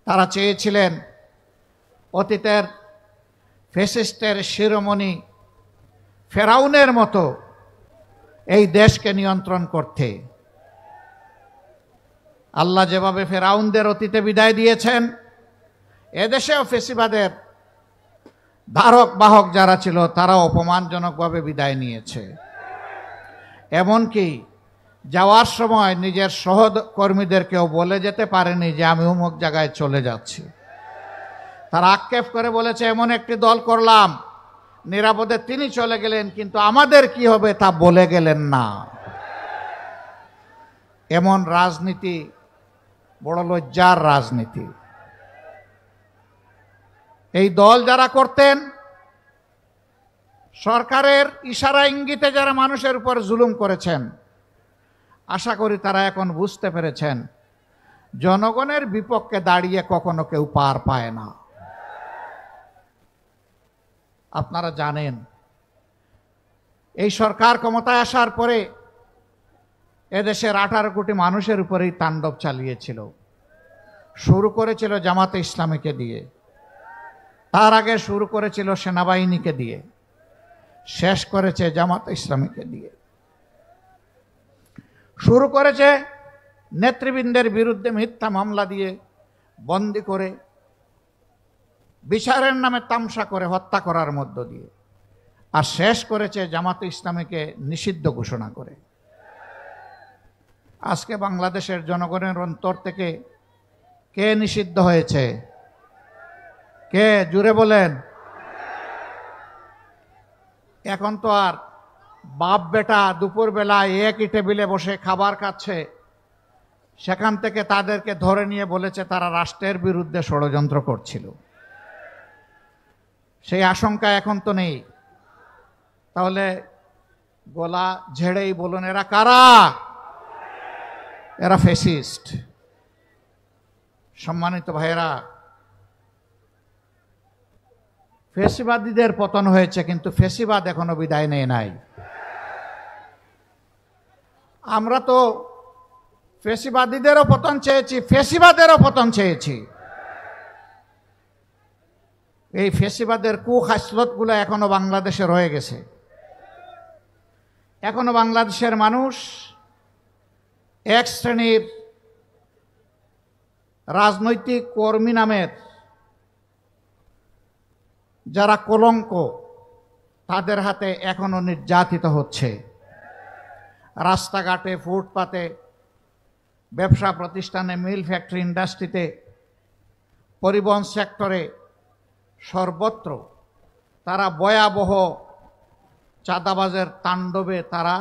তারা চেয়েছিলেন অতীতের ফ্যাসিস্টের শিরোমণি ফেরাউনের মতো এই দেশকে নিয়ন্ত্রণ করতে। আল্লাহ যেভাবে ফেরাউনদের অতীতে বিদায় দিয়েছেন, এদেশেও ফ্যাসিবাদের ধারক বাহক যারা ছিল তারা অপমানজনকভাবে বিদায় নিয়েছে। এমনকি যাওয়ার সময় নিজের সহকর্মীদেরকেও বলে যেতে পারেনি যে আমি অমুক জায়গায় চলে যাচ্ছি। তারা আক্ষেপ করে বলেছে এমন একটি দল করলাম, নিরাপদে তিনি চলে গেলেন, কিন্তু আমাদের কি হবে তা বলে গেলেন না। এমন রাজনীতি বড় লজ্জার রাজনীতি। এই দল যারা করতেন, সরকারের ইশারা ইঙ্গিতে যারা মানুষের উপর জুলুম করেছেন, আশা করি তারা এখন বুঝতে পেরেছেন জনগণের বিপক্ষে দাঁড়িয়ে কখনো কেউ পার পায় না। আপনারা জানেন এই সরকার ক্ষমতায় আসার পরে এদেশের 18 কোটি মানুষের উপরেই তাণ্ডব চালিয়েছিল। শুরু করেছিল জামাতে ইসলামীকে দিয়ে, তার আগে শুরু করেছিল সেনাবাহিনীকে দিয়ে, শেষ করেছে জামাতে ইসলামীকে দিয়ে। শুরু করেছে নেতৃবৃন্দের বিরুদ্ধে মিথ্যা মামলা দিয়ে, বন্দী করে, বিচারের নামে তামসা করে হত্যা করার মধ্য দিয়ে, আর শেষ করেছে জামাতে ইসলামীকে নিষিদ্ধ ঘোষণা করে। আজকে বাংলাদেশের জনগণের অন্তর থেকে কে নিষিদ্ধ হয়েছে? কে? জুড়ে বলেন। এখন তো আর বাপ বেটা দুপুরবেলায় একই টেবিলে বসে খাবার খাচ্ছে, সেখান থেকে তাদেরকে ধরে নিয়ে বলেছে তারা রাষ্ট্রের বিরুদ্ধে ষড়যন্ত্র করছিল। সেই আশঙ্কা এখন তো নেই। তাহলে গলা ঝেড়েই বলুন এরা কারা? এরা ফ্যাসিস্ট। সম্মানিত ভাইয়েরা, ফ্যাসিবাদীদের পতন হয়েছে, কিন্তু ফ্যাসিবাদ এখনো বিদায় নেয় নাই। আমরা তো ফ্যাসিবাদীদেরও পতন চেয়েছি, ফ্যাসিবাদেরও পতন চেয়েছি। এই ফ্যাসিবাদের কুখাসলতগুলো এখনো বাংলাদেশে রয়ে গেছে। এখনো বাংলাদেশের মানুষ এক শ্রেণীর রাজনৈতিক কর্মী নামের যারা কলঙ্ক, তাদের হাতে এখনো নির্যাতিত হচ্ছে। রাস্তাঘাটে, ফুটপাতে, ব্যবসা প্রতিষ্ঠানে, মিল ফ্যাক্টরি, ইন্ডাস্ট্রিতে, পরিবহন সেক্টরে, সর্বত্র তারা ভয়াবহ চাঁদাবাজের তাণ্ডবে তারা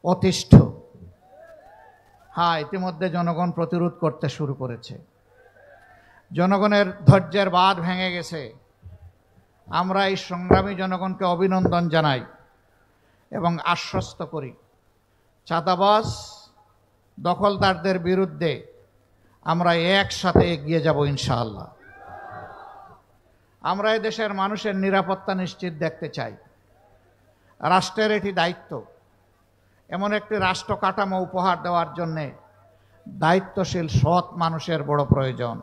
অতিষ্ঠ। হ্যাঁ, ইতিমধ্যে জনগণ প্রতিরোধ করতে শুরু করেছে। জনগণের ধৈর্যের বাঁধ ভেঙে গেছে। আমরা এই সংগ্রামী জনগণকে অভিনন্দন জানাই এবং আশ্বস্ত করি, চাঁদাবাজ দখলদারদের বিরুদ্ধে আমরা একসাথে এগিয়ে যাব ইনশাআল্লাহ। আমরা এদেশের মানুষের নিরাপত্তা নিশ্চিত দেখতে চাই। রাষ্ট্রের এটি দায়িত্ব। এমন একটি রাষ্ট্র কাঠামো উপহার দেওয়ার জন্যে দায়িত্বশীল সৎ মানুষের বড় প্রয়োজন।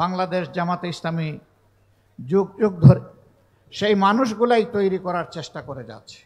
বাংলাদেশ জামাতে ইসলামী যুগ যুগ ধরে সেই মানুষগুলাই তৈরি করার চেষ্টা করে যাচ্ছে।